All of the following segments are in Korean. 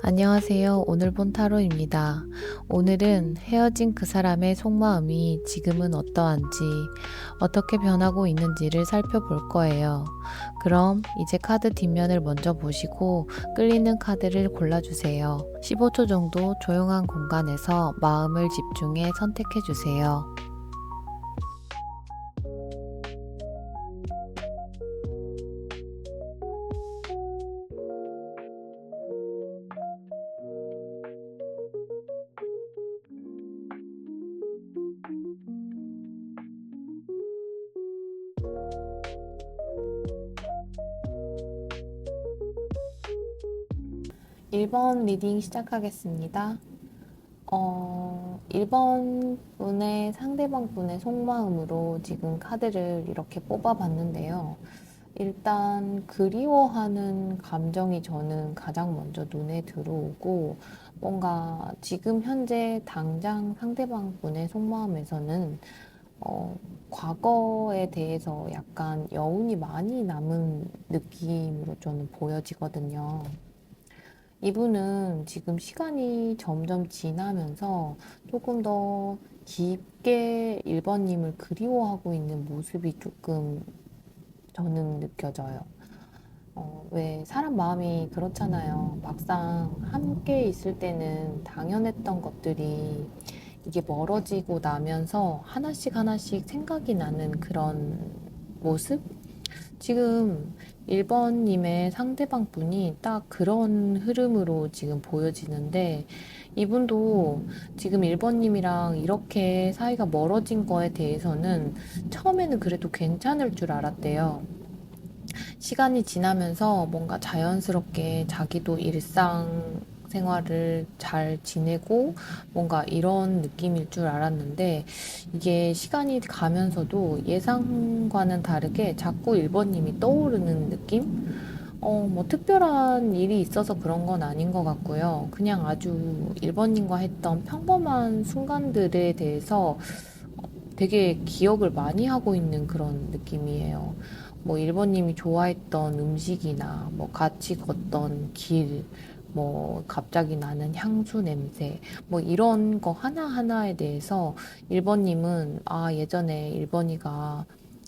안녕하세요. 오늘 본 타로입니다. 오늘은 헤어진 그 사람의 속마음이 지금은 어떠한지, 어떻게 변하고 있는지를 살펴볼 거예요. 그럼 이제 카드 뒷면을 먼저 보시고 끌리는 카드를 골라주세요. 15초 정도 조용한 공간에서 마음을 집중해 선택해 주세요. 1번 리딩 시작하겠습니다. 1번 분의 상대방 분의 속마음으로 지금 카드를 이렇게 뽑아봤는데요. 일단 그리워하는 감정이 저는 가장 먼저 눈에 들어오고 뭔가 지금 현재 당장 상대방 분의 속마음에서는 어, 과거에 대해서 약간 여운이 많이 남은 느낌으로 저는 보여지거든요. 이분은 지금 시간이 점점 지나면서 조금 더 깊게 1번님을 그리워하고 있는 모습이 조금 저는 느껴져요. 왜 사람 마음이 그렇잖아요. 막상 함께 있을 때는 당연했던 것들이 이게 멀어지고 나면서 하나씩 하나씩 생각이 나는 그런 모습? 지금 1번님의 상대방 분이 딱 그런 흐름으로 지금 보여지는데 이분도 지금 1번님이랑 이렇게 사이가 멀어진 거에 대해서는 처음에는 그래도 괜찮을 줄 알았대요. 시간이 지나면서 뭔가 자연스럽게 자기도 일상 생활을 잘 지내고 뭔가 이런 느낌일 줄 알았는데 이게 시간이 가면서도 예상과는 다르게 자꾸 1번님이 떠오르는 느낌? 뭐 특별한 일이 있어서 그런 건 아닌 것 같고요. 그냥 아주 1번님과 했던 평범한 순간들에 대해서 되게 기억을 많이 하고 있는 그런 느낌이에요. 뭐 일본님이 좋아했던 음식이나 뭐 같이 걷던 길, 뭐 갑자기 나는 향수 냄새, 뭐 이런 거 하나하나에 대해서 일본님은 아 예전에 일본이가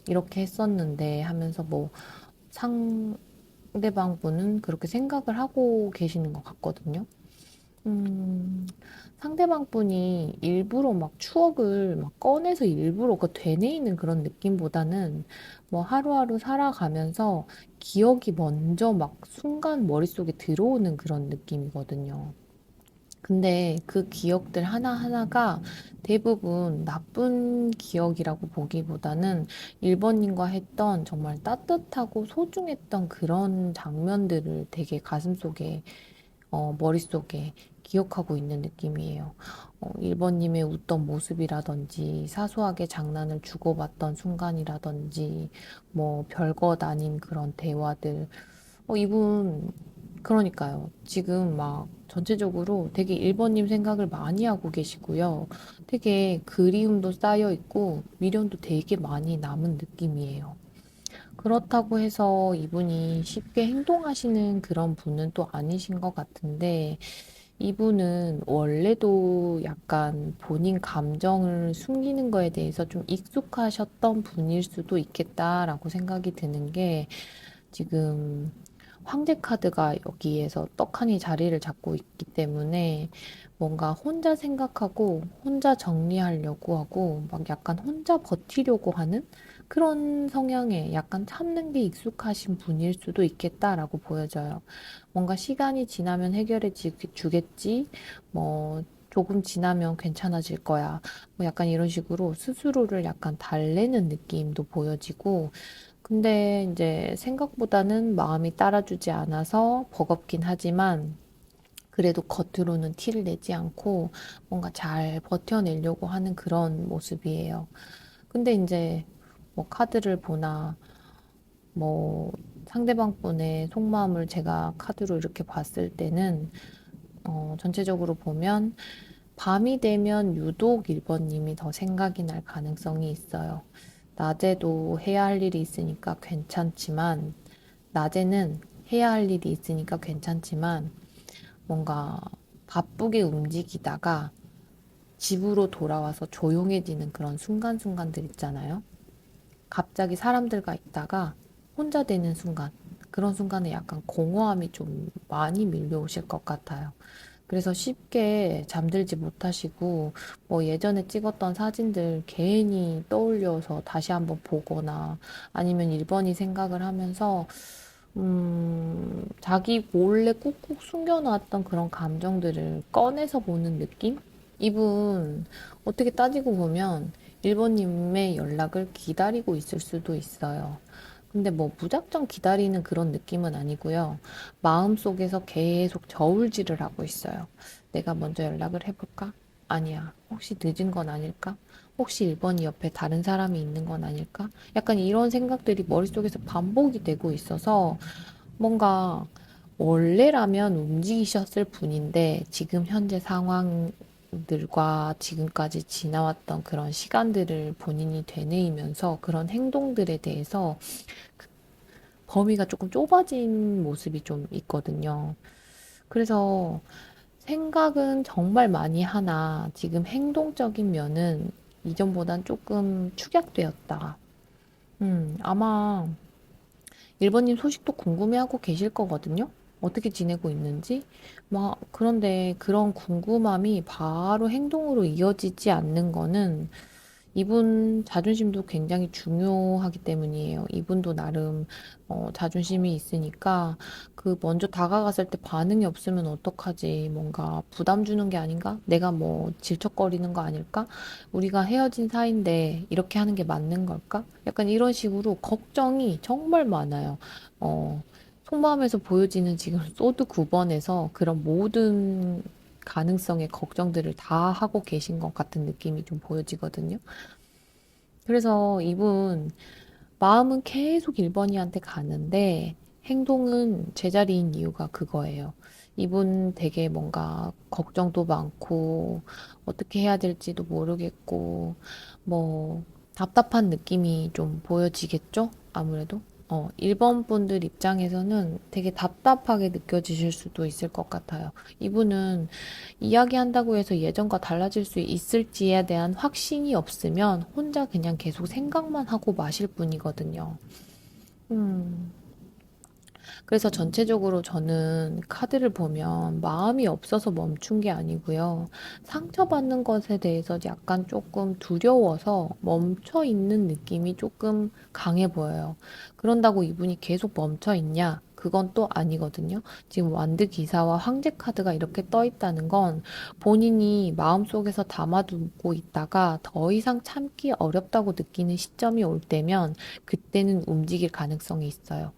이렇게 했었는데 하면서 뭐 상대방 분은 그렇게 생각을 하고 계시는 것 같거든요. 음, 상대방 분이 일부러 막 추억을 막 꺼내서 일부러 그 되뇌이는 그런 느낌보다는 뭐 하루하루 살아가면서 기억이 먼저 막 순간 머릿속에 들어오는 그런 느낌이거든요. 근데 그 기억들 하나하나가 대부분 나쁜 기억이라고 보기보다는 1번님과 했던 정말 따뜻하고 소중했던 그런 장면들을 되게 가슴속에 머릿속에 기억하고 있는 느낌이에요. 1번님의 웃던 모습이라든지, 사소하게 장난을 주고받던 순간이라든지, 뭐, 별것 아닌 그런 대화들. 이분, 그러니까요. 지금 막 전체적으로 되게 1번님 생각을 많이 하고 계시고요. 되게 그리움도 쌓여 있고, 미련도 되게 많이 남은 느낌이에요. 그렇다고 해서 이분이 쉽게 행동하시는 그런 분은 또 아니신 것 같은데, 이분은 원래도 약간 본인 감정을 숨기는 거에 대해서 좀 익숙하셨던 분일 수도 있겠다라고 생각이 드는 게, 지금 황제 카드가 여기에서 떡하니 자리를 잡고 있기 때문에 뭔가 혼자 생각하고 혼자 정리하려고 하고 막 약간 혼자 버티려고 하는 그런 성향에 약간 참는 게 익숙하신 분일 수도 있겠다라고 보여져요. 뭔가 시간이 지나면 해결해 주겠지, 뭐 조금 지나면 괜찮아질 거야. 뭐 약간 이런 식으로 스스로를 약간 달래는 느낌도 보여지고, 근데 이제 생각보다는 마음이 따라주지 않아서 버겁긴 하지만 그래도 겉으로는 티를 내지 않고 뭔가 잘 버텨내려고 하는 그런 모습이에요. 근데 이제 뭐 카드를 보나 뭐 상대방 분의 속마음을 제가 카드로 이렇게 봤을 때는 전체적으로 보면 밤이 되면 유독 1번님이 더 생각이 날 가능성이 있어요. 낮에도 해야 할 일이 있으니까 괜찮지만, 낮에는 해야 할 일이 있으니까 괜찮지만, 뭔가 바쁘게 움직이다가 집으로 돌아와서 조용해지는 그런 순간순간들 있잖아요. 갑자기 사람들과 있다가 혼자 되는 순간, 그런 순간에 약간 공허함이 좀 많이 밀려오실 것 같아요. 그래서 쉽게 잠들지 못하시고, 뭐 예전에 찍었던 사진들 괜히 떠올려서 다시 한번 보거나 아니면 1번이 생각을 하면서, 자기 몰래 꾹꾹 숨겨놨던 그런 감정들을 꺼내서 보는 느낌? 이분 어떻게 따지고 보면 일본님의 연락을 기다리고 있을 수도 있어요. 근데 뭐 무작정 기다리는 그런 느낌은 아니고요. 마음속에서 계속 저울질을 하고 있어요. 내가 먼저 연락을 해볼까? 아니야. 혹시 늦은 건 아닐까? 혹시 1번이 옆에 다른 사람이 있는 건 아닐까? 약간 이런 생각들이 머릿속에서 반복이 되고 있어서 뭔가 원래라면 움직이셨을 분인데 지금 현재 상황들과 지금까지 지나왔던 그런 시간들을 본인이 되뇌이면서 그런 행동들에 대해서 범위가 조금 좁아진 모습이 좀 있거든요. 그래서 생각은 정말 많이 하나 지금 행동적인 면은 이전보단 조금 축약되었다. 아마 1번님 소식도 궁금해하고 계실 거거든요. 어떻게 지내고 있는지. 그런데 그런 궁금함이 바로 행동으로 이어지지 않는 거는 이분 자존심도 굉장히 중요하기 때문이에요. 이분도 나름 자존심이 있으니까 그 먼저 다가갔을 때 반응이 없으면 어떡하지? 뭔가 부담 주는 게 아닌가? 내가 뭐 질척거리는 거 아닐까? 우리가 헤어진 사이인데 이렇게 하는 게 맞는 걸까? 약간 이런 식으로 걱정이 정말 많아요. 어, 속마음에서 보여지는 지금 소드 9번에서 그런 모든 가능성의 걱정들을 다 하고 계신 것 같은 느낌이 좀 보여지거든요. 그래서 이분 마음은 계속 1번이한테 가는데 행동은 제자리인 이유가 그거예요. 이분 되게 뭔가 걱정도 많고 어떻게 해야 될지도 모르겠고 뭐 답답한 느낌이 좀 보여지겠죠? 아무래도. 1번 분들 입장에서는 되게 답답하게 느껴지실 수도 있을 것 같아요. 이분은 이야기한다고 해서 예전과 달라질 수 있을지에 대한 확신이 없으면 혼자 그냥 계속 생각만 하고 마실 뿐이거든요. 음, 그래서 전체적으로 저는 카드를 보면 마음이 없어서 멈춘 게 아니고요. 상처받는 것에 대해서 약간 조금 두려워서 멈춰 있는 느낌이 조금 강해 보여요. 그런다고 이분이 계속 멈춰 있냐? 그건 또 아니거든요. 지금 완드 기사와 황제 카드가 이렇게 떠 있다는 건 본인이 마음속에서 담아두고 있다가 더 이상 참기 어렵다고 느끼는 시점이 올 때면 그때는 움직일 가능성이 있어요.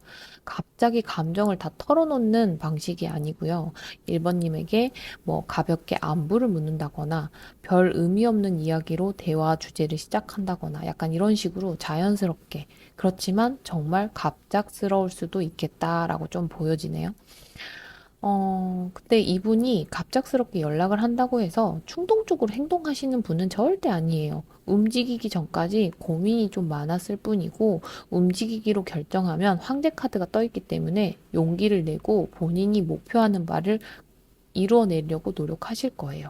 갑자기 감정을 다 털어놓는 방식이 아니고요. 1번님에게 뭐 가볍게 안부를 묻는다거나 별 의미 없는 이야기로 대화 주제를 시작한다거나 약간 이런 식으로 자연스럽게 그렇지만 정말 갑작스러울 수도 있겠다라고 좀 보여지네요. 근데 이분이 갑작스럽게 연락을 한다고 해서 충동적으로 행동하시는 분은 절대 아니에요. 움직이기 전까지 고민이 좀 많았을 뿐이고, 움직이기로 결정하면 황제 카드가 떠 있기 때문에 용기를 내고 본인이 목표하는 바를 이루어내려고 노력하실 거예요.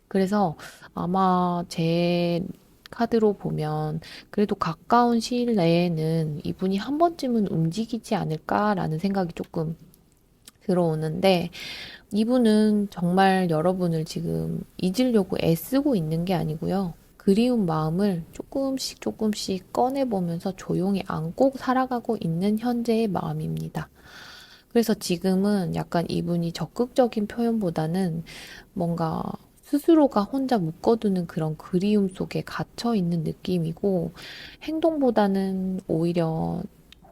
그래서 아마 제 카드로 보면 그래도 가까운 시일 내에는 이분이 한 번쯤은 움직이지 않을까라는 생각이 조금 들어오는데, 이분은 정말 여러분을 지금 잊으려고 애쓰고 있는 게 아니고요. 그리운 마음을 조금씩 조금씩 꺼내보면서 조용히 안고 살아가고 있는 현재의 마음입니다. 그래서 지금은 약간 이분이 적극적인 표현보다는 뭔가 스스로가 혼자 묶어두는 그런 그리움 속에 갇혀 있는 느낌이고 행동보다는 오히려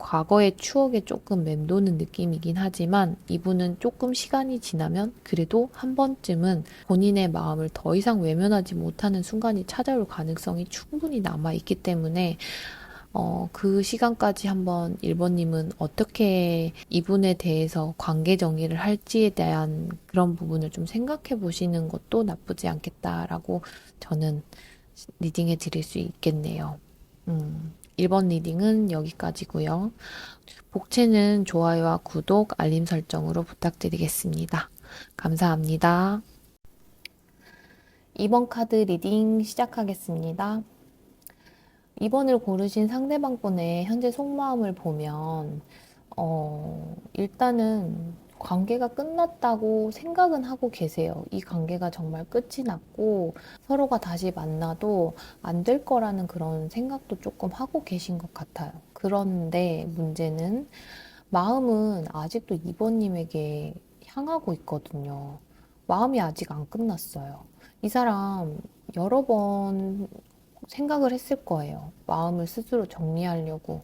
과거의 추억에 조금 맴도는 느낌이긴 하지만 이분은 조금 시간이 지나면 그래도 한 번쯤은 본인의 마음을 더 이상 외면하지 못하는 순간이 찾아올 가능성이 충분히 남아있기 때문에 그 시간까지 한번 1번님은 어떻게 이분에 대해서 관계 정리를 할지에 대한 그런 부분을 좀 생각해 보시는 것도 나쁘지 않겠다라고 저는 리딩해 드릴 수 있겠네요. 1번 리딩은 여기까지고요. 복채는 좋아요와 구독, 알림 설정으로 부탁드리겠습니다. 감사합니다. 이번 카드 리딩 시작하겠습니다. 2번을 고르신 상대방 분의 현재 속마음을 보면, 일단은 관계가 끝났다고 생각은 하고 계세요. 이 관계가 정말 끝이 났고, 서로가 다시 만나도 안 될 거라는 그런 생각도 조금 하고 계신 것 같아요. 그런데 문제는 마음은 아직도 2번님에게 향하고 있거든요. 마음이 아직 안 끝났어요. 이 사람 여러 번 생각을 했을 거예요. 마음을 스스로 정리하려고.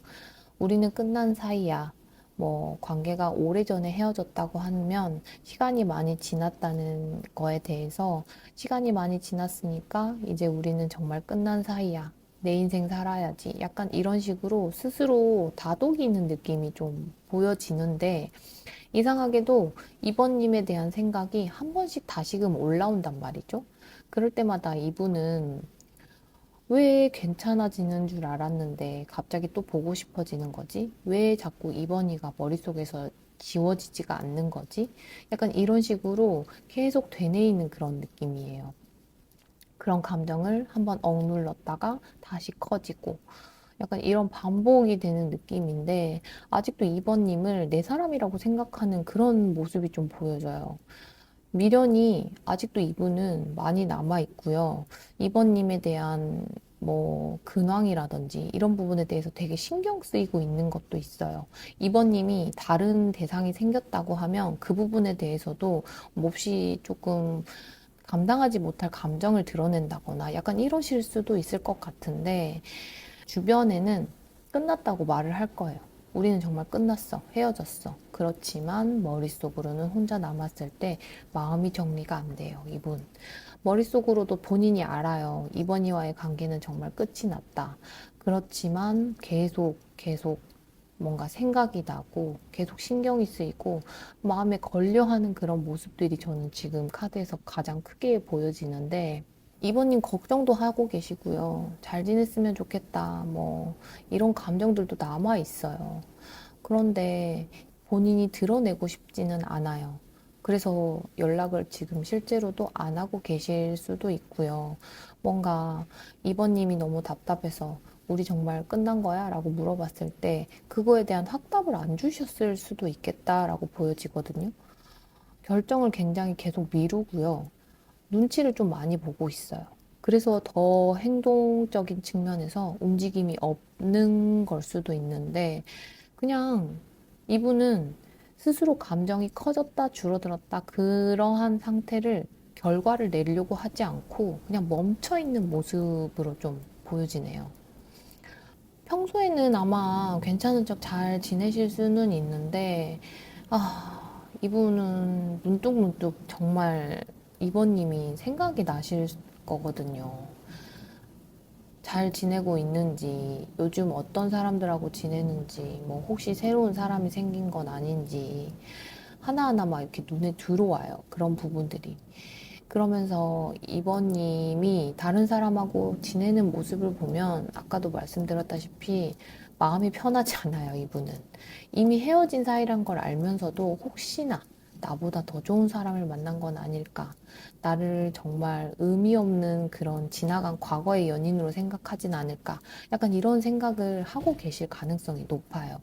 우리는 끝난 사이야. 뭐, 관계가 오래전에 헤어졌다고 하면 시간이 많이 지났다는 거에 대해서 시간이 많이 지났으니까 이제 우리는 정말 끝난 사이야. 내 인생 살아야지. 약간 이런 식으로 스스로 다독이는 느낌이 좀 보여지는데 이상하게도 이번님에 대한 생각이 한 번씩 다시금 올라온단 말이죠. 그럴 때마다 이분은 왜 괜찮아지는 줄 알았는데 갑자기 또 보고 싶어지는 거지? 왜 자꾸 이번이가 머릿속에서 지워지지가 않는 거지? 약간 이런 식으로 계속 되뇌이는 그런 느낌이에요. 그런 감정을 한번 억눌렀다가 다시 커지고 약간 이런 반복이 되는 느낌인데 아직도 이번님을 내 사람이라고 생각하는 그런 모습이 좀 보여져요. 미련이 아직도 이분은 많이 남아 있고요. 이번님에 대한 뭐 근황이라든지 이런 부분에 대해서 되게 신경 쓰이고 있는 것도 있어요. 이번님이 다른 대상이 생겼다고 하면 그 부분에 대해서도 몹시 조금 감당하지 못할 감정을 드러낸다거나 약간 이러실 수도 있을 것 같은데 주변에는 끝났다고 말을 할 거예요. 우리는 정말 끝났어. 헤어졌어. 그렇지만 머릿속으로는 혼자 남았을 때 마음이 정리가 안 돼요, 이분. 머릿속으로도 본인이 알아요. 이번이와의 관계는 정말 끝이 났다. 그렇지만 계속 뭔가 생각이 나고 계속 신경이 쓰이고 마음에 걸려하는 그런 모습들이 저는 지금 카드에서 가장 크게 보여지는데 이번님 걱정도 하고 계시고요. 잘 지냈으면 좋겠다. 뭐, 이런 감정들도 남아 있어요. 그런데 본인이 드러내고 싶지는 않아요. 그래서 연락을 지금 실제로도 안 하고 계실 수도 있고요. 뭔가 이번님이 너무 답답해서 우리 정말 끝난 거야? 라고 물어봤을 때 그거에 대한 확답을 안 주셨을 수도 있겠다라고 보여지거든요. 결정을 굉장히 계속 미루고요. 눈치를 좀 많이 보고 있어요. 그래서 더 행동적인 측면에서 움직임이 없는 걸 수도 있는데, 그냥 이분은 스스로 감정이 커졌다, 줄어들었다, 그러한 상태를 결과를 내려고 하지 않고 그냥 멈춰 있는 모습으로 좀 보여지네요. 평소에는 아마 괜찮은 척 잘 지내실 수는 있는데, 이분은 문득문득 정말 이번님이 생각이 나실 거거든요. 잘 지내고 있는지, 요즘 어떤 사람들하고 지내는지, 뭐 혹시 새로운 사람이 생긴 건 아닌지, 하나하나 막 이렇게 눈에 들어와요. 그런 부분들이. 그러면서 이번님이 다른 사람하고 지내는 모습을 보면 아까도 말씀드렸다시피 마음이 편하지 않아요, 이분은. 이미 헤어진 사이란 걸 알면서도 혹시나 나보다 더 좋은 사람을 만난 건 아닐까. 나를 정말 의미 없는 그런 지나간 과거의 연인으로 생각하진 않을까. 약간 이런 생각을 하고 계실 가능성이 높아요.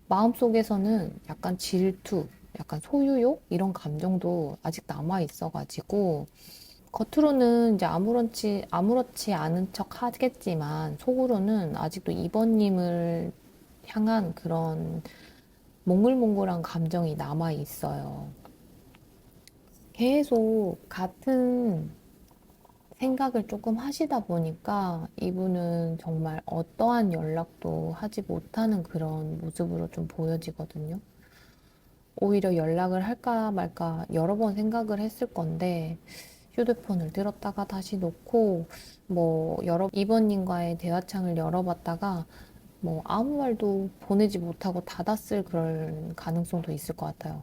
마음속에서는 약간 질투, 약간 소유욕 이런 감정도 아직 남아 있어가지고 겉으로는 이제 아무렇지 않은 척 하겠지만 속으로는 아직도 이번님을 향한 그런 몽글몽글한 감정이 남아 있어요. 계속 같은 생각을 조금 하시다 보니까 이분은 정말 어떠한 연락도 하지 못하는 그런 모습으로 좀 보여지거든요. 오히려 연락을 할까 말까 여러 번 생각을 했을 건데 휴대폰을 들었다가 다시 놓고 뭐 이번님과의 대화창을 열어봤다가 뭐 아무 말도 보내지 못하고 닫았을 그럴 가능성도 있을 것 같아요.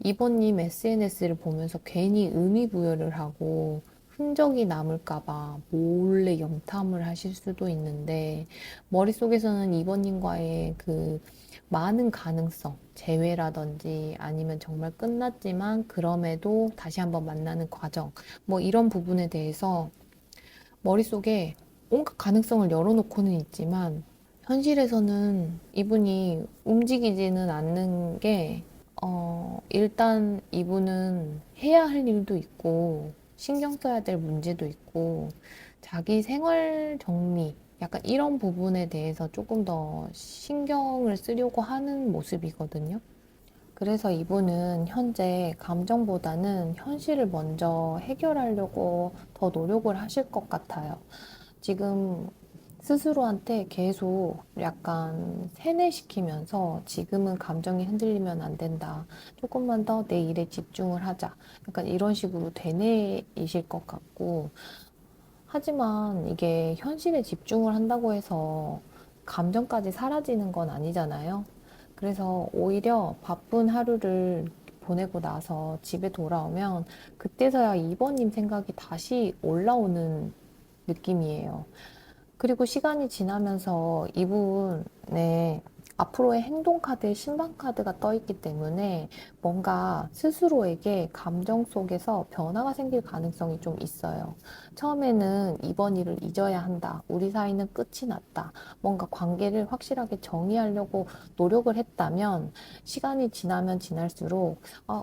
이번님 SNS를 보면서 괜히 의미 부여를 하고 흔적이 남을까 봐 몰래 염탐을 하실 수도 있는데, 머릿속에서는 이번님과의 그 많은 가능성, 재회라든지 아니면 정말 끝났지만 그럼에도 다시 한번 만나는 과정, 뭐 이런 부분에 대해서 머릿속에 온갖 가능성을 열어놓고는 있지만, 현실에서는 이분이 움직이지는 않는 게, 일단 이분은 해야 할 일도 있고, 신경 써야 될 문제도 있고, 자기 생활 정리, 약간 이런 부분에 대해서 조금 더 신경을 쓰려고 하는 모습이거든요. 그래서 이분은 현재 감정보다는 현실을 먼저 해결하려고 더 노력을 하실 것 같아요. 지금 스스로한테 계속 약간 세뇌시키면서 지금은 감정이 흔들리면 안 된다. 조금만 더 내 일에 집중을 하자. 약간 이런 식으로 되뇌이실 것 같고, 하지만 이게 현실에 집중을 한다고 해서 감정까지 사라지는 건 아니잖아요. 그래서 오히려 바쁜 하루를 보내고 나서 집에 돌아오면 그때서야 이번님 생각이 다시 올라오는 느낌이에요. 그리고 시간이 지나면서 이분의 앞으로의 행동 카드에 신방 카드가 떠 있기 때문에 뭔가 스스로에게 감정 속에서 변화가 생길 가능성이 좀 있어요. 처음에는 이번 일을 잊어야 한다. 우리 사이는 끝이 났다. 뭔가 관계를 확실하게 정의하려고 노력을 했다면 시간이 지나면 지날수록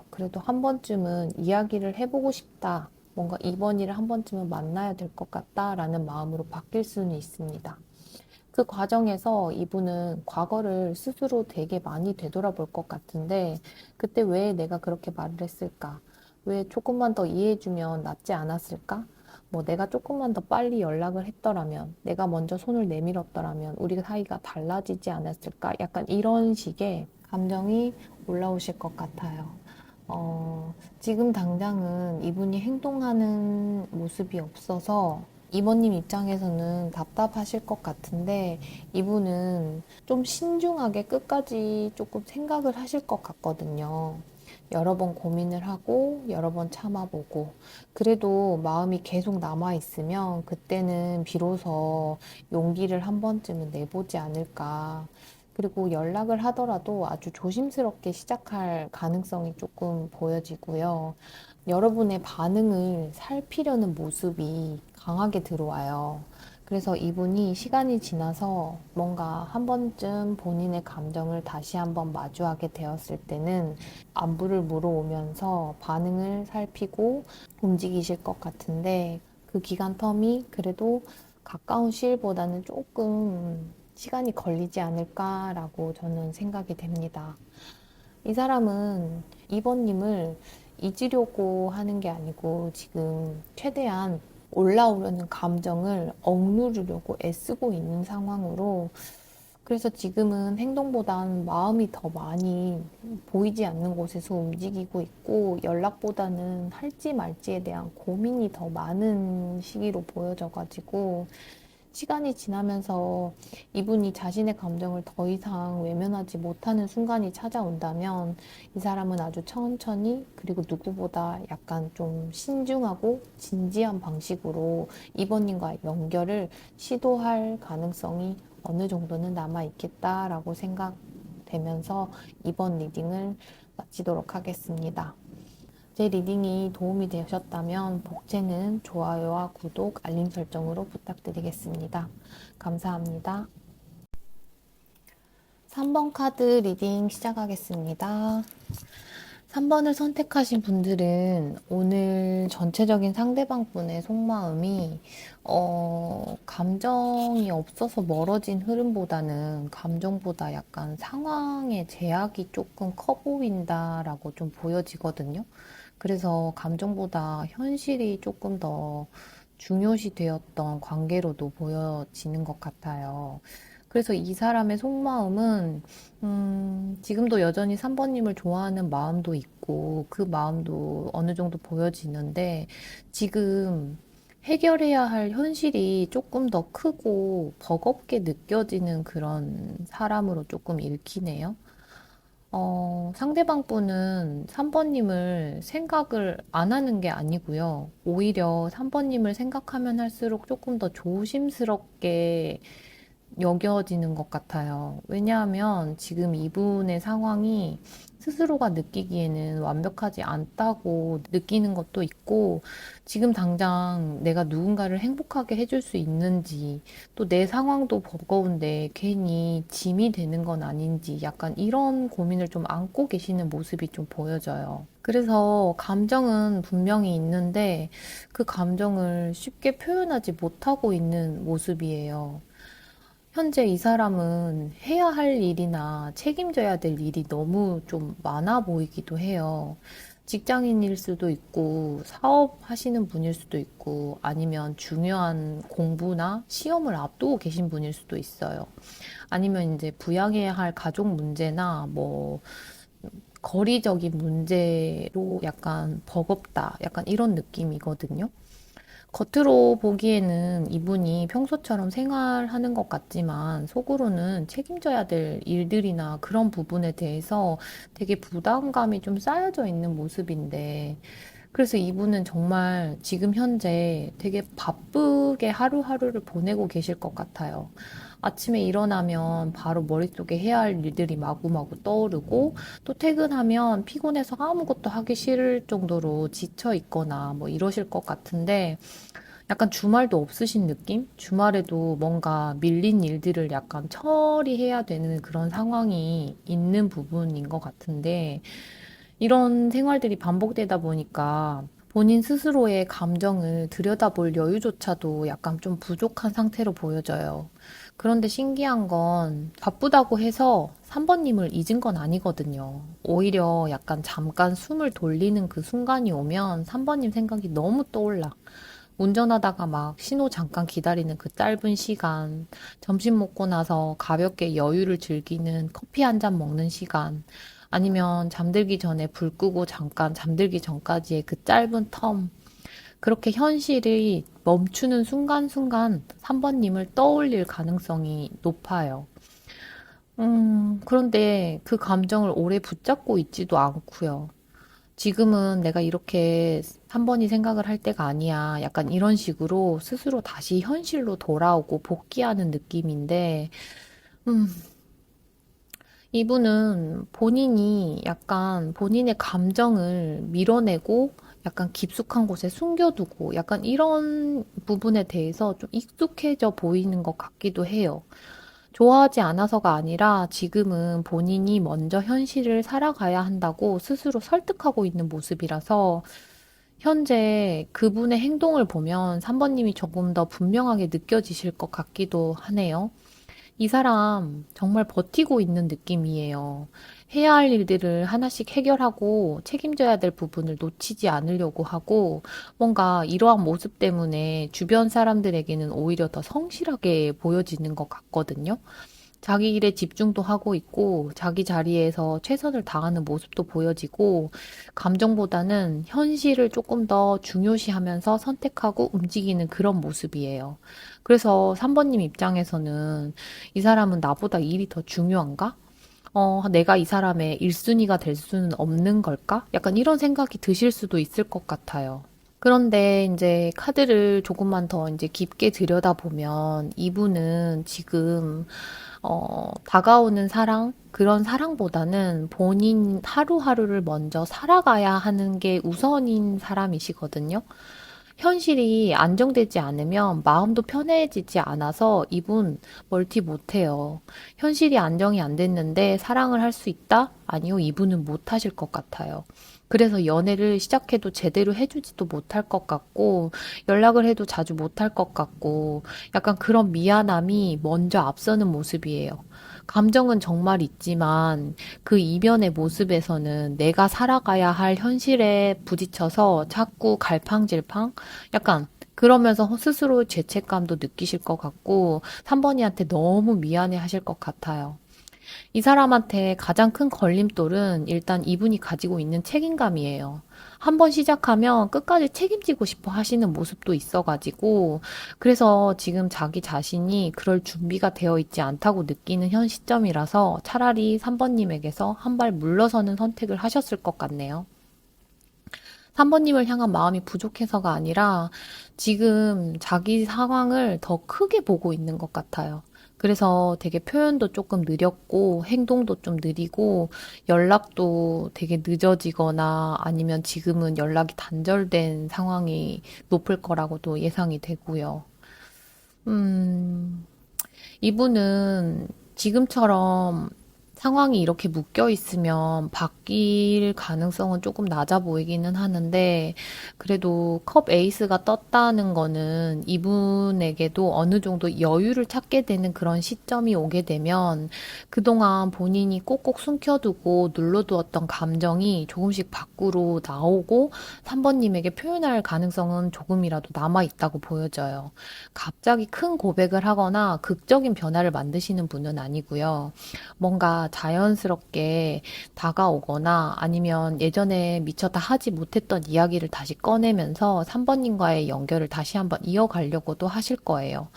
그래도 한 번쯤은 이야기를 해보고 싶다. 뭔가 이번 일을 한 번쯤은 만나야 될 것 같다라는 마음으로 바뀔 수는 있습니다. 그 과정에서 이분은 과거를 스스로 되게 많이 되돌아볼 것 같은데, 그때 왜 내가 그렇게 말을 했을까? 왜 조금만 더 이해해주면 낫지 않았을까? 뭐 내가 조금만 더 빨리 연락을 했더라면, 내가 먼저 손을 내밀었더라면 우리 사이가 달라지지 않았을까? 약간 이런 식의 감정이 올라오실 것 같아요. 지금 당장은 이분이 행동하는 모습이 없어서 이모님 입장에서는 답답하실 것 같은데, 이분은 좀 신중하게 끝까지 조금 생각을 하실 것 같거든요. 여러 번 고민을 하고 여러 번 참아보고, 그래도 마음이 계속 남아있으면 그때는 비로소 용기를 한 번쯤은 내보지 않을까. 그리고 연락을 하더라도 아주 조심스럽게 시작할 가능성이 조금 보여지고요. 여러분의 반응을 살피려는 모습이 강하게 들어와요. 그래서 이분이 시간이 지나서 뭔가 한 번쯤 본인의 감정을 다시 한번 마주하게 되었을 때는 안부를 물어오면서 반응을 살피고 움직이실 것 같은데, 그 기간 텀이 그래도 가까운 시일보다는 조금 시간이 걸리지 않을까라고 저는 생각이 됩니다. 이 사람은 이번님을 잊으려고 하는 게 아니고 지금 최대한 올라오려는 감정을 억누르려고 애쓰고 있는 상황으로, 그래서 지금은 행동보단 마음이 더 많이 보이지 않는 곳에서 움직이고 있고, 연락보다는 할지 말지에 대한 고민이 더 많은 시기로 보여져가지고, 시간이 지나면서 이분이 자신의 감정을 더 이상 외면하지 못하는 순간이 찾아온다면 이 사람은 아주 천천히, 그리고 누구보다 약간 좀 신중하고 진지한 방식으로 이번님과의 연결을 시도할 가능성이 어느 정도는 남아 있겠다라고 생각되면서 이번 리딩을 마치도록 하겠습니다. 제 리딩이 도움이 되셨다면 복제는 좋아요와 구독, 알림 설정으로 부탁드리겠습니다. 감사합니다. 3번 카드 리딩 시작하겠습니다. 3번을 선택하신 분들은 오늘 전체적인 상대방 분의 속마음이 감정이 없어서 멀어진 흐름보다는 감정보다 약간 상황의 제약이 조금 커 보인다라고 좀 보여지거든요. 그래서 감정보다 현실이 조금 더 중요시 되었던 관계로도 보여지는 것 같아요. 그래서 이 사람의 속마음은 지금도 여전히 3번님을 좋아하는 마음도 있고 그 마음도 어느 정도 보여지는데, 지금 해결해야 할 현실이 조금 더 크고 버겁게 느껴지는 그런 사람으로 조금 읽히네요. 상대방 분은 3번님을 생각을 안 하는 게 아니고요. 오히려 3번님을 생각하면 할수록 조금 더 조심스럽게 여겨지는 것 같아요. 왜냐하면 지금 이분의 상황이 스스로가 느끼기에는 완벽하지 않다고 느끼는 것도 있고, 지금 당장 내가 누군가를 행복하게 해줄 수 있는지, 또 내 상황도 버거운데 괜히 짐이 되는 건 아닌지, 약간 이런 고민을 좀 안고 계시는 모습이 좀 보여져요. 그래서 감정은 분명히 있는데, 그 감정을 쉽게 표현하지 못하고 있는 모습이에요. 현재 이 사람은 해야 할 일이나 책임져야 될 일이 너무 좀 많아 보이기도 해요. 직장인일 수도 있고, 사업하시는 분일 수도 있고, 아니면 중요한 공부나 시험을 앞두고 계신 분일 수도 있어요. 아니면 이제 부양해야 할 가족 문제나 뭐, 거리적인 문제로 약간 버겁다. 약간 이런 느낌이거든요. 겉으로 보기에는 이분이 평소처럼 생활하는 것 같지만 속으로는 책임져야 될 일들이나 그런 부분에 대해서 되게 부담감이 좀 쌓여져 있는 모습인데, 그래서 이분은 정말 지금 현재 되게 바쁘게 하루하루를 보내고 계실 것 같아요. 아침에 일어나면 바로 머릿속에 해야 할 일들이 마구마구 떠오르고, 또 퇴근하면 피곤해서 아무것도 하기 싫을 정도로 지쳐 있거나 뭐 이러실 것 같은데, 약간 주말도 없으신 느낌? 주말에도 뭔가 밀린 일들을 약간 처리해야 되는 그런 상황이 있는 부분인 것 같은데, 이런 생활들이 반복되다 보니까 본인 스스로의 감정을 들여다볼 여유조차도 약간 좀 부족한 상태로 보여져요. 그런데 신기한 건 바쁘다고 해서 3번님을 잊은 건 아니거든요. 오히려 약간 잠깐 숨을 돌리는 그 순간이 오면 3번님 생각이 너무 떠올라. 운전하다가 막 신호 잠깐 기다리는 그 짧은 시간, 점심 먹고 나서 가볍게 여유를 즐기는 커피 한 잔 먹는 시간, 아니면 잠들기 전에 불 끄고 잠깐 잠들기 전까지의 그 짧은 텀, 그렇게 현실이 멈추는 순간순간 3번님을 떠올릴 가능성이 높아요. 그런데 그 감정을 오래 붙잡고 있지도 않고요. 지금은 내가 이렇게 한 번이 생각을 할 때가 아니야. 약간 이런 식으로 스스로 다시 현실로 돌아오고 복귀하는 느낌인데, 음, 이분은 본인이 약간 본인의 감정을 밀어내고 약간 깊숙한 곳에 숨겨두고 약간 이런 부분에 대해서 좀 익숙해져 보이는 것 같기도 해요. 좋아하지 않아서가 아니라 지금은 본인이 먼저 현실을 살아가야 한다고 스스로 설득하고 있는 모습이라서 현재 그분의 행동을 보면 3번님이 조금 더 분명하게 느껴지실 것 같기도 하네요. 이 사람 정말 버티고 있는 느낌이에요. 해야 할 일들을 하나씩 해결하고 책임져야 될 부분을 놓치지 않으려고 하고 뭔가 이러한 모습 때문에 주변 사람들에게는 오히려 더 성실하게 보여지는 것 같거든요. 자기 일에 집중도 하고 있고 자기 자리에서 최선을 다하는 모습도 보여지고 감정보다는 현실을 조금 더 중요시하면서 선택하고 움직이는 그런 모습이에요. 그래서 3번님 입장에서는 이 사람은 나보다 일이 더 중요한가? 내가 이 사람의 1순위가 될 수는 없는 걸까? 약간 이런 생각이 드실 수도 있을 것 같아요. 그런데 이제 카드를 조금만 더 이제 깊게 들여다보면 이분은 지금 다가오는 사랑, 그런 사랑보다는 본인 하루하루를 먼저 살아가야 하는 게 우선인 사람이시거든요. 현실이 안정되지 않으면 마음도 편해지지 않아서 이분 멀티 못해요. 현실이 안정이 안 됐는데 사랑을 할 수 있다? 아니요, 이분은 못 하실 것 같아요. 그래서 연애를 시작해도 제대로 해주지도 못할 것 같고, 연락을 해도 자주 못할 것 같고, 약간 그런 미안함이 먼저 앞서는 모습이에요. 감정은 정말 있지만 그 이면의 모습에서는 내가 살아가야 할 현실에 부딪혀서 자꾸 갈팡질팡? 약간 그러면서 스스로 죄책감도 느끼실 것 같고 3번이한테 너무 미안해 하실 것 같아요. 이 사람한테 가장 큰 걸림돌은 일단 이분이 가지고 있는 책임감이에요. 한번 시작하면 끝까지 책임지고 싶어 하시는 모습도 있어가지고, 그래서 지금 자기 자신이 그럴 준비가 되어 있지 않다고 느끼는 현 시점이라서 차라리 3번님에게서 한 발 물러서는 선택을 하셨을 것 같네요. 3번님을 향한 마음이 부족해서가 아니라 지금 자기 상황을 더 크게 보고 있는 것 같아요. 그래서 되게 표현도 조금 느렸고 행동도 좀 느리고 연락도 되게 늦어지거나 아니면 지금은 연락이 단절된 상황이 높을 거라고도 예상이 되고요. 음, 이분은 지금처럼 상황이 이렇게 묶여 있으면 바뀔 가능성은 조금 낮아 보이기는 하는데, 그래도 컵 에이스가 떴다는 거는 이분에게도 어느 정도 여유를 찾게 되는 그런 시점이 오게 되면 그동안 본인이 꼭꼭 숨겨두고 눌러두었던 감정이 조금씩 밖으로 나오고 3번님에게 표현할 가능성은 조금이라도 남아 있다고 보여져요. 갑자기 큰 고백을 하거나 극적인 변화를 만드시는 분은 아니고요. 뭔가 자연스럽게 다가오거나 아니면 예전에 미처 다 하지 못했던 이야기를 다시 꺼내면서 3번님과의 연결을 다시 한번 이어가려고도 하실 거예요.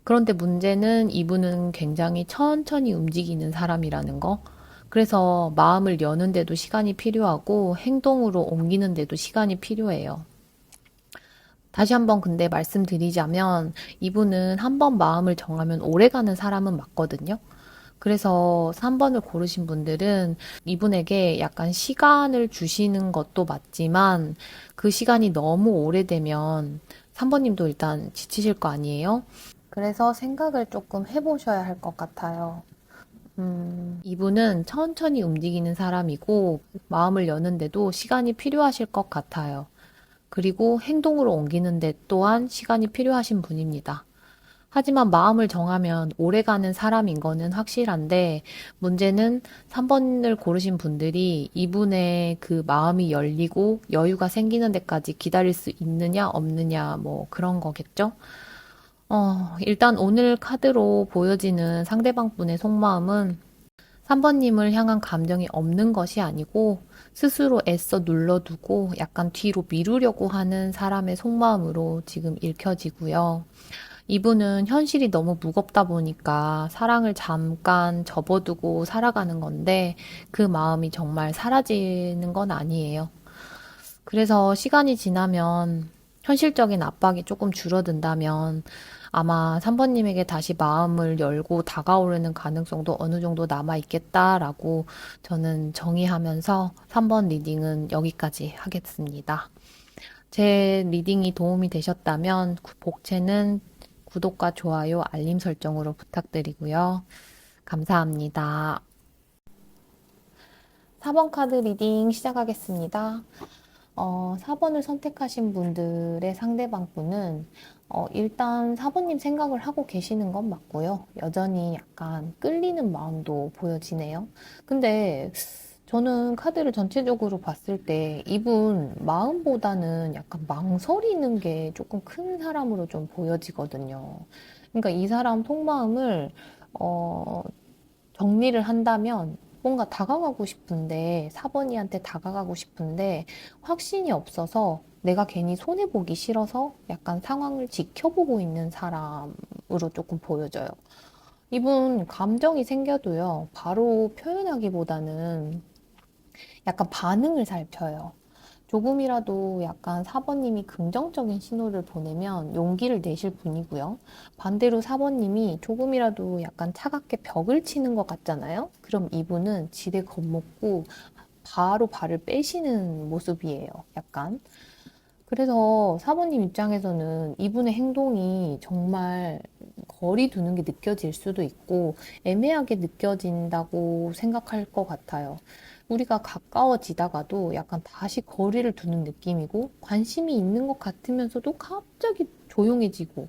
그런데 문제는 이분은 굉장히 천천히 움직이는 사람이라는 거. 그래서 마음을 여는데도 시간이 필요하고 행동으로 옮기는데도 시간이 필요해요. 다시 한번 근데 말씀드리자면 이분은 한 번 마음을 정하면 오래가는 사람은 맞거든요. 그래서 3번을 고르신 분들은 이분에게 약간 시간을 주시는 것도 맞지만 그 시간이 너무 오래되면 3번님도 일단 지치실 거 아니에요? 그래서 생각을 조금 해보셔야 할 것 같아요. 이분은 천천히 움직이는 사람이고 마음을 여는데도 시간이 필요하실 것 같아요. 그리고 행동으로 옮기는데 또한 시간이 필요하신 분입니다. 하지만 마음을 정하면 오래가는 사람인 거는 확실한데 문제는 3번을 고르신 분들이 이분의 그 마음이 열리고 여유가 생기는 데까지 기다릴 수 있느냐 없느냐 뭐 그런 거겠죠? 일단 오늘 카드로 보여지는 상대방 분의 속마음은 3번님을 향한 감정이 없는 것이 아니고 스스로 애써 눌러두고 약간 뒤로 미루려고 하는 사람의 속마음으로 지금 읽혀지고요. 이분은 현실이 너무 무겁다 보니까 사랑을 잠깐 접어두고 살아가는 건데 그 마음이 정말 사라지는 건 아니에요. 그래서 시간이 지나면 현실적인 압박이 조금 줄어든다면 아마 3번님에게 다시 마음을 열고 다가오려는 가능성도 어느 정도 남아있겠다라고 저는 정의하면서 3번 리딩은 여기까지 하겠습니다. 제 리딩이 도움이 되셨다면 복채는 구독과 좋아요, 알림 설정으로 부탁드리고요. 감사합니다. 4번 카드 리딩 시작하겠습니다. 4번을 선택하신 분들의 상대방 분은 일단 4번님 생각을 하고 계시는 건 맞고요. 여전히 약간 끌리는 마음도 보여지네요. 근데 저는 카드를 전체적으로 봤을 때 이분 마음보다는 약간 망설이는 게 조금 큰 사람으로 좀 보여지거든요. 그러니까 이 사람 속마음을 어, 정리를 한다면 뭔가 다가가고 싶은데, 4번이한테 다가가고 싶은데, 확신이 없어서 내가 괜히 손해보기 싫어서 약간 상황을 지켜보고 있는 사람으로 조금 보여져요. 이분 감정이 생겨도요, 바로 표현하기보다는 약간 반응을 살펴요. 조금이라도 약간 4번님이 긍정적인 신호를 보내면 용기를 내실 분이고요. 반대로 4번님이 조금이라도 약간 차갑게 벽을 치는 것 같잖아요. 그럼 이분은 지레 겁먹고 바로 발을 빼시는 모습이에요. 약간. 그래서 4번님 입장에서는 이분의 행동이 정말 거리 두는 게 느껴질 수도 있고 애매하게 느껴진다고 생각할 것 같아요. 우리가 가까워지다가도 약간 다시 거리를 두는 느낌이고 관심이 있는 것 같으면서도 갑자기 조용해지고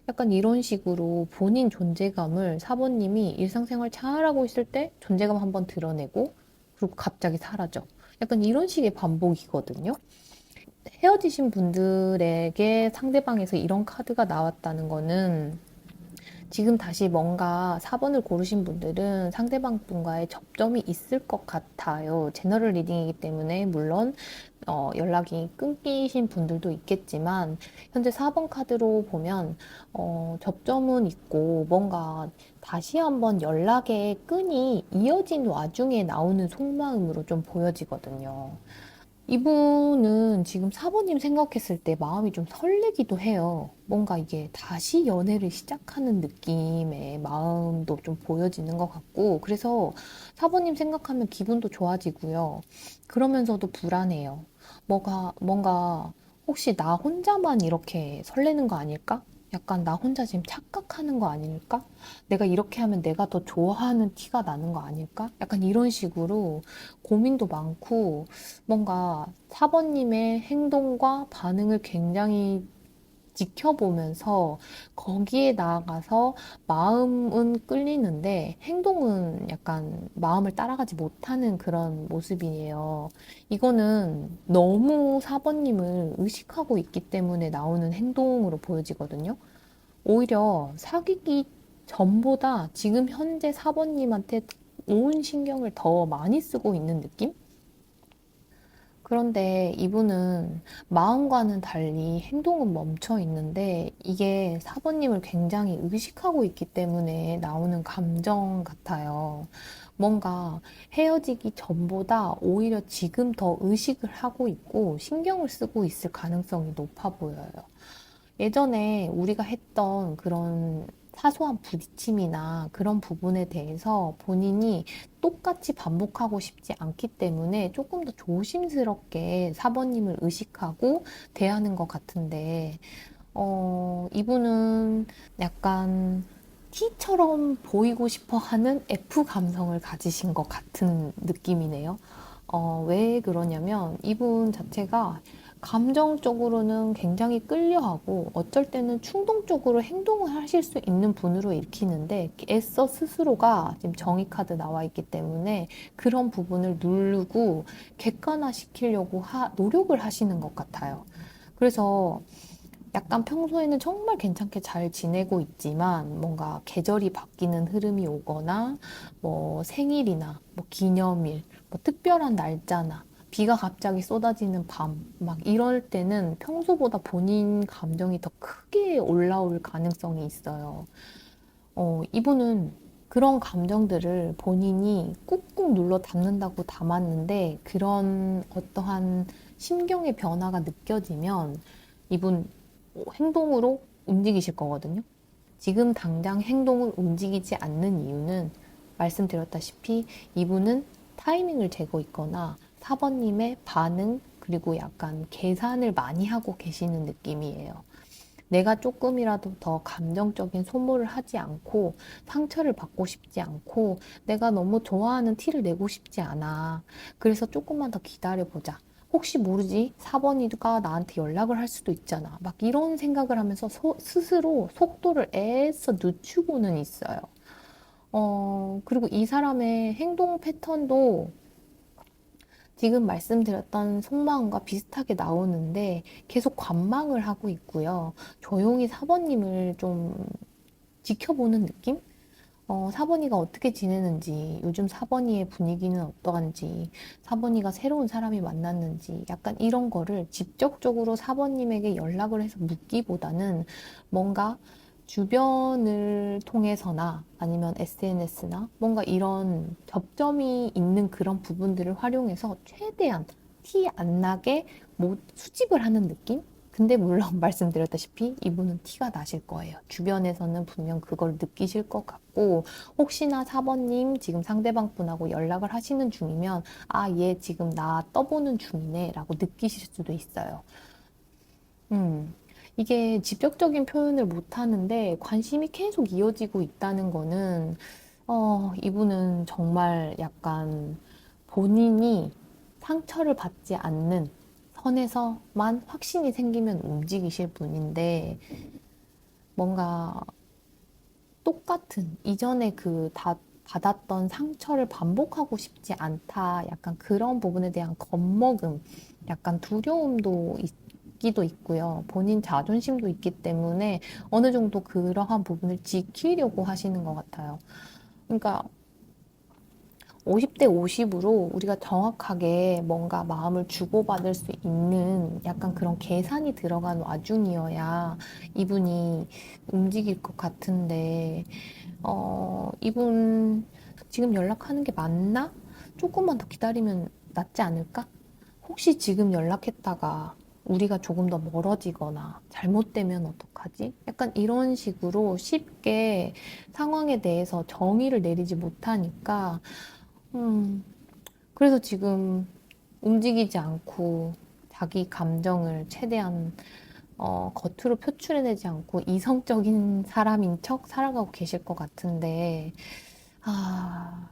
약간 이런 식으로 본인 존재감을 4번님이 일상생활 잘하고 있을 때 존재감 한번 드러내고 그리고 갑자기 사라져. 약간 이런 식의 반복이거든요. 헤어지신 분들에게 상대방에서 이런 카드가 나왔다는 거는 지금 다시 뭔가 4번을 고르신 분들은 상대방 분과의 접점이 있을 것 같아요. 제너럴 리딩이기 때문에 물론 연락이 끊기신 분들도 있겠지만 현재 4번 카드로 보면 접점은 있고 뭔가 다시 한번 연락의 끈이 이어진 와중에 나오는 속마음으로 좀 보여지거든요. 이분은 지금 사모님 생각했을 때 마음이 좀 설레기도 해요. 뭔가 이게 다시 연애를 시작하는 느낌의 마음도 좀 보여지는 것 같고, 그래서 사모님 생각하면 기분도 좋아지고요. 그러면서도 불안해요. 뭔가 혹시 나 혼자만 이렇게 설레는 거 아닐까? 약간 나 혼자 지금 착각하는 거 아닐까? 내가 이렇게 하면 내가 더 좋아하는 티가 나는 거 아닐까? 약간 이런 식으로 고민도 많고, 뭔가 사번님의 행동과 반응을 굉장히 지켜보면서 거기에 나아가서 마음은 끌리는데 행동은 약간 마음을 따라가지 못하는 그런 모습이에요. 이거는 너무 사번님을 의식하고 있기 때문에 나오는 행동으로 보여지거든요. 오히려 사귀기 전보다 지금 현재 사번님한테 온 신경을 더 많이 쓰고 있는 느낌? 그런데 이분은 마음과는 달리 행동은 멈춰 있는데 이게 사부님을 굉장히 의식하고 있기 때문에 나오는 감정 같아요. 뭔가 헤어지기 전보다 오히려 지금 더 의식을 하고 있고 신경을 쓰고 있을 가능성이 높아 보여요. 예전에 우리가 했던 그런 사소한 부딪힘이나 그런 부분에 대해서 본인이 똑같이 반복하고 싶지 않기 때문에 조금 더 조심스럽게 사번님을 의식하고 대하는 것 같은데, 이분은 약간 T처럼 보이고 싶어 하는 F 감성을 가지신 것 같은 느낌이네요. 왜 그러냐면 이분 자체가 감정적으로는 굉장히 끌려하고 어쩔 때는 충동적으로 행동을 하실 수 있는 분으로 읽히는데 애써 스스로가 지금 정의 카드 나와 있기 때문에 그런 부분을 누르고 객관화시키려고 노력을 하시는 것 같아요. 그래서 약간 평소에는 정말 괜찮게 잘 지내고 있지만 뭔가 계절이 바뀌는 흐름이 오거나 뭐 생일이나 뭐 기념일, 뭐 특별한 날짜나 비가 갑자기 쏟아지는 밤, 막 이럴 때는 평소보다 본인 감정이 더 크게 올라올 가능성이 있어요. 이분은 그런 감정들을 본인이 꾹꾹 눌러 담는다고 담았는데 그런 어떠한 심경의 변화가 느껴지면 이분 행동으로 움직이실 거거든요. 지금 당장 행동을 움직이지 않는 이유는 말씀드렸다시피 이분은 타이밍을 재고 있거나 사번님의 반응 그리고 약간 계산을 많이 하고 계시는 느낌이에요. 내가 조금이라도 더 감정적인 소모를 하지 않고 상처를 받고 싶지 않고 내가 너무 좋아하는 티를 내고 싶지 않아. 그래서 조금만 더 기다려보자. 혹시 모르지? 4번이가 나한테 연락을 할 수도 있잖아. 막 이런 생각을 하면서 스스로 속도를 애써 늦추고는 있어요. 그리고 이 사람의 행동 패턴도 지금 말씀드렸던 속마음과 비슷하게 나오는데 계속 관망을 하고 있고요. 조용히 사번님을 좀 지켜보는 느낌? 사번이가 어떻게 지내는지, 요즘 사번이의 분위기는 어떠한지, 사번이가 새로운 사람이 만났는지, 약간 이런 거를 직접적으로 사번님에게 연락을 해서 묻기보다는 뭔가 주변을 통해서나 아니면 SNS나 뭔가 이런 접점이 있는 그런 부분들을 활용해서 최대한 티 안 나게 뭐 수집을 하는 느낌? 근데 물론 말씀드렸다시피 이분은 티가 나실 거예요. 주변에서는 분명 그걸 느끼실 것 같고 혹시나 사번님 지금 상대방 분하고 연락을 하시는 중이면 아, 얘 지금 나 떠보는 중이네 라고 느끼실 수도 있어요. 음, 이게 직접적인 표현을 못 하는데 관심이 계속 이어지고 있다는 거는 이분은 정말 약간 본인이 상처를 받지 않는 선에서만 확신이 생기면 움직이실 분인데 뭔가 똑같은 이전에 받았던 상처를 반복하고 싶지 않다. 약간 그런 부분에 대한 겁먹음, 약간 두려움도 악기도 있고요. 본인 자존심도 있기 때문에 어느 정도 그러한 부분을 지키려고 하시는 것 같아요. 그러니까 50대 50으로 우리가 정확하게 뭔가 마음을 주고받을 수 있는 약간 그런 계산이 들어간 와중이어야 이분이 움직일 것 같은데, 이분 지금 연락하는 게 맞나? 조금만 더 기다리면 낫지 않을까? 혹시 지금 연락했다가 우리가 조금 더 멀어지거나 잘못되면 어떡하지? 약간 이런 식으로 쉽게 상황에 대해서 정의를 내리지 못하니까, 음, 그래서 지금 움직이지 않고 자기 감정을 최대한 겉으로 표출해내지 않고 이성적인 사람인 척 살아가고 계실 것 같은데, 아,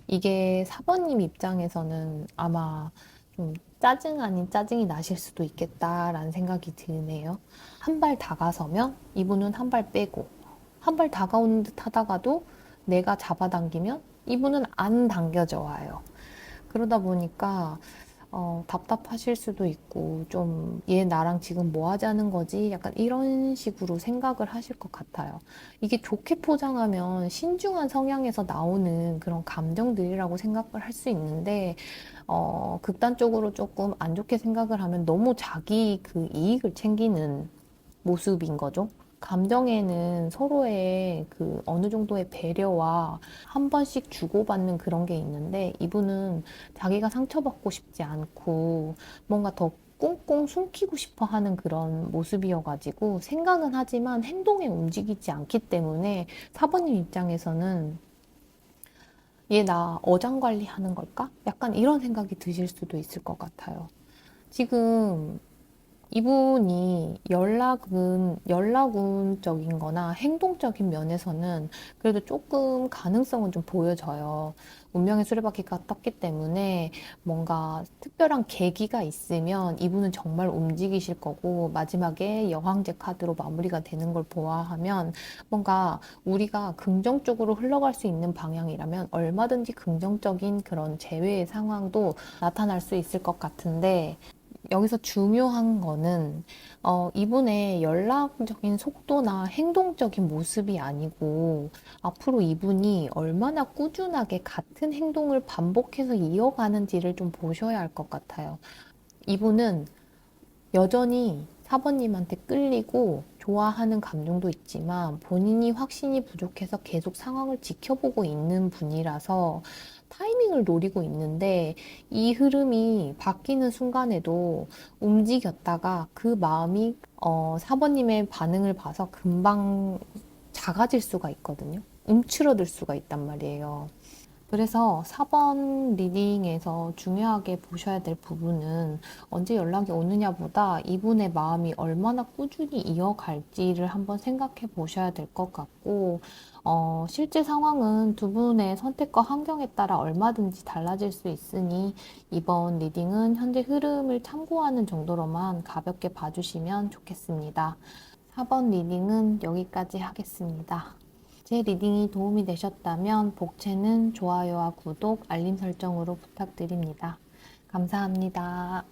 이게 사번님 입장에서는 아마 좀 짜증 아닌 짜증이 나실 수도 있겠다라는 생각이 드네요. 한 발 다가서면 이분은 한 발 빼고, 한 발 다가오는 듯 하다가도 내가 잡아당기면 이분은 안 당겨져 와요. 그러다 보니까 답답하실 수도 있고, 좀, 얘 나랑 지금 뭐 하자는 거지? 약간 이런 식으로 생각을 하실 것 같아요. 이게 좋게 포장하면 신중한 성향에서 나오는 그런 감정들이라고 생각을 할 수 있는데, 극단적으로 조금 안 좋게 생각을 하면 너무 자기 그 이익을 챙기는 모습인 거죠. 감정에는 서로의 그 어느 정도의 배려와 한 번씩 주고받는 그런 게 있는데 이분은 자기가 상처받고 싶지 않고 뭔가 더 꽁꽁 숨기고 싶어 하는 그런 모습이어가지고 생각은 하지만 행동에 움직이지 않기 때문에 사번님 입장에서는 얘 나 어장관리 하는 걸까? 약간 이런 생각이 드실 수도 있을 것 같아요. 지금 이분이 연락운적인 거나 행동적인 면에서는 그래도 조금 가능성은 좀 보여져요. 운명의 수레바퀴가 떴기 때문에 뭔가 특별한 계기가 있으면 이분은 정말 움직이실 거고 마지막에 여황제 카드로 마무리가 되는 걸 보아하면 뭔가 우리가 긍정적으로 흘러갈 수 있는 방향이라면 얼마든지 긍정적인 그런 재회의 상황도 나타날 수 있을 것 같은데 여기서 중요한 거는 이분의 연락적인 속도나 행동적인 모습이 아니고 앞으로 이분이 얼마나 꾸준하게 같은 행동을 반복해서 이어가는지를 좀 보셔야 할 것 같아요. 이분은 여전히 사번님한테 끌리고 좋아하는 감정도 있지만 본인이 확신이 부족해서 계속 상황을 지켜보고 있는 분이라서 타이밍을 노리고 있는데 이 흐름이 바뀌는 순간에도 움직였다가 그 마음이 사번님의 반응을 봐서 금방 작아질 수가 있거든요. 움츠러들 수가 있단 말이에요. 그래서 4번 리딩에서 중요하게 보셔야 될 부분은 언제 연락이 오느냐보다 이분의 마음이 얼마나 꾸준히 이어갈지를 한번 생각해 보셔야 될 것 같고, 실제 상황은 두 분의 선택과 환경에 따라 얼마든지 달라질 수 있으니 이번 리딩은 현재 흐름을 참고하는 정도로만 가볍게 봐주시면 좋겠습니다. 4번 리딩은 여기까지 하겠습니다. 제 리딩이 도움이 되셨다면 복채는 좋아요와 구독, 알림 설정으로 부탁드립니다. 감사합니다.